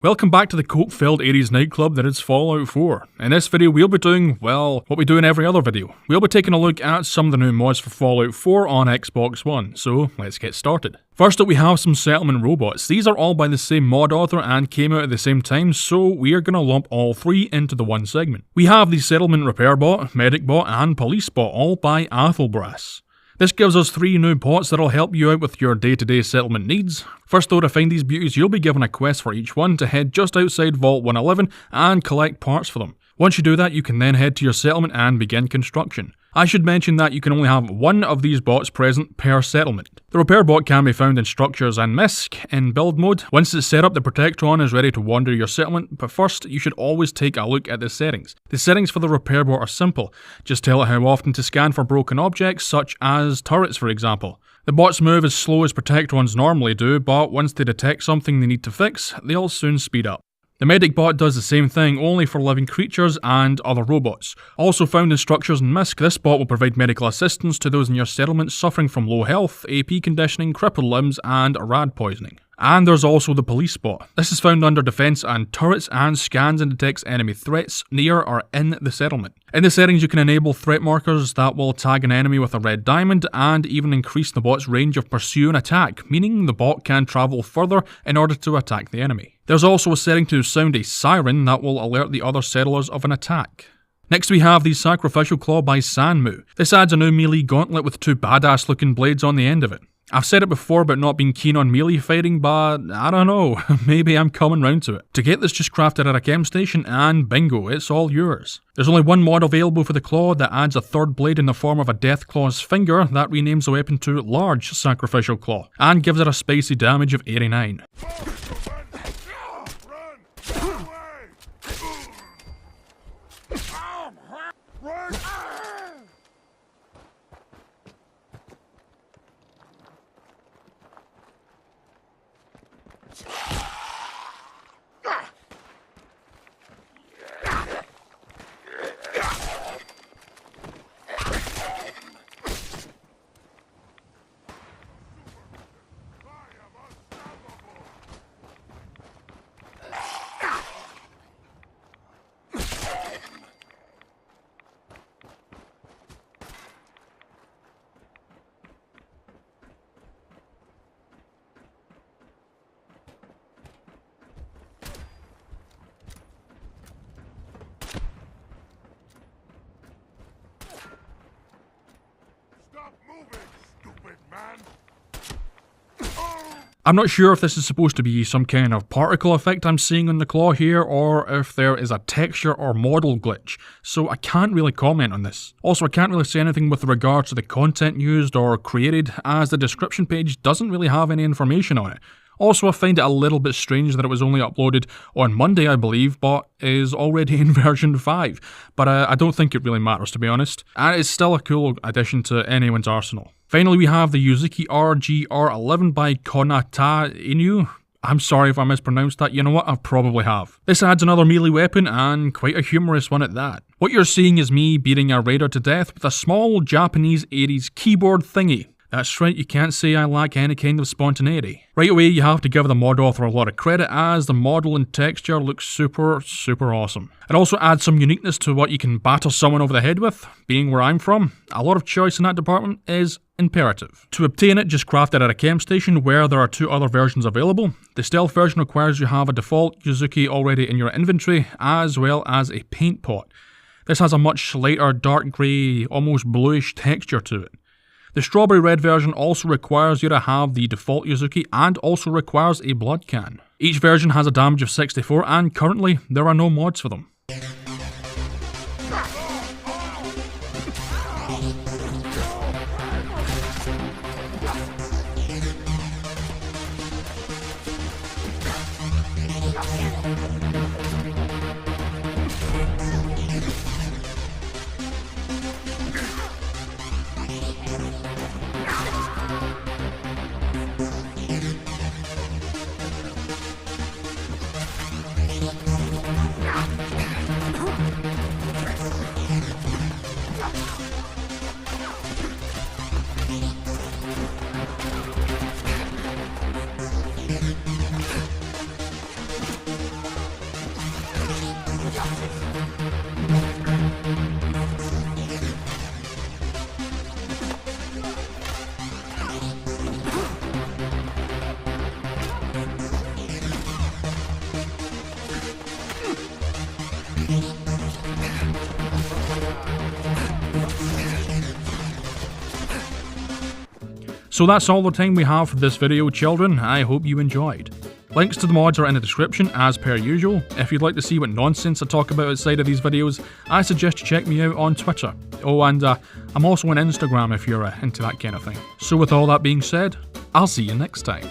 Welcome back to the coke-filled 80s nightclub that is Fallout 4. In this video we'll be doing, well, what we do in every other video. We'll be taking a look at some of the new mods for Fallout 4 on Xbox One, so let's get started. First up we have some settlement robots. These are all by the same mod author and came out at the same time, so we are going to lump all three into the one segment. We have the settlement repair bot, medic bot and police bot, all by Athelbrass. This gives us three new bots that'll help you out with your day-to-day settlement needs. First though, to find these beauties you'll be given a quest for each one to head just outside Vault 111 and collect parts for them. Once you do that you can then head to your settlement and begin construction. I should mention that you can only have one of these bots present per settlement. The repair bot can be found in Structures and MISC in build mode. Once it's set up, the Protectron is ready to wander your settlement, but first you should always take a look at the settings. The settings for the repair bot are simple. Just tell it how often to scan for broken objects, such as turrets for example. The bots move as slow as Protectrons normally do, but once they detect something they need to fix, they'll soon speed up. The medic bot does the same thing, only for living creatures and other robots. Also found in Structures and MISC, this bot will provide medical assistance to those in your settlement suffering from low health, AP conditioning, crippled limbs and rad poisoning. And there's also the police bot. This is found under defense and turrets and scans and detects enemy threats near or in the settlement. In the settings you can enable threat markers that will tag an enemy with a red diamond and even increase the bot's range of pursue and attack, meaning the bot can travel further in order to attack the enemy. There's also a setting to sound a siren that will alert the other settlers of an attack. Next we have the Sacrificial Claw by Sanmu. This adds a new melee gauntlet with two badass looking blades on the end of it. I've said it before about not being keen on melee fighting, but I don't know, maybe I'm coming round to it. To get this, just craft it at a chem station and bingo, it's all yours. There's only one mod available for the claw that adds a third blade in the form of a Deathclaw's finger that renames the weapon to Large Sacrificial Claw and gives it a spicy damage of 89. I'm not sure if this is supposed to be some kind of particle effect I'm seeing on the claw here, or if there is a texture or model glitch, so I can't really comment on this. Also, I can't really say anything with regards to the content used or created, as the description page doesn't really have any information on it. Also, I find it a little bit strange that it was only uploaded on Monday, I believe, but is already in version 5. But I don't think it really matters, to be honest. And it's still a cool addition to anyone's arsenal. Finally, we have the Yuzuki RGR11 by Konata Inu. I'm sorry if I mispronounced that, you know what, I probably have. This adds another melee weapon, and quite a humorous one at that. What you're seeing is me beating a raider to death with a small Japanese 80s keyboard thingy. That's right, you can't say I lack any kind of spontaneity. Right away, you have to give the mod author a lot of credit, as the model and texture looks super awesome. It also adds some uniqueness to what you can batter someone over the head with. Being where I'm from, a lot of choice in that department is imperative. To obtain it, just craft it at a chem station where there are two other versions available. The stealth version requires you have a default Yuzuki already in your inventory, as well as a paint pot. This has a much lighter dark grey, almost bluish texture to it. The strawberry red version also requires you to have the default Yuzuki and also requires a blood can. Each version has a damage of 64 and currently there are no mods for them. So that's all the time we have for this video, children. I hope you enjoyed. Links to the mods are in the description, as per usual. If you'd like to see what nonsense I talk about outside of these videos, I suggest you check me out on Twitter. Oh, and I'm also on Instagram if you're into that kind of thing. So with all that being said, I'll see you next time.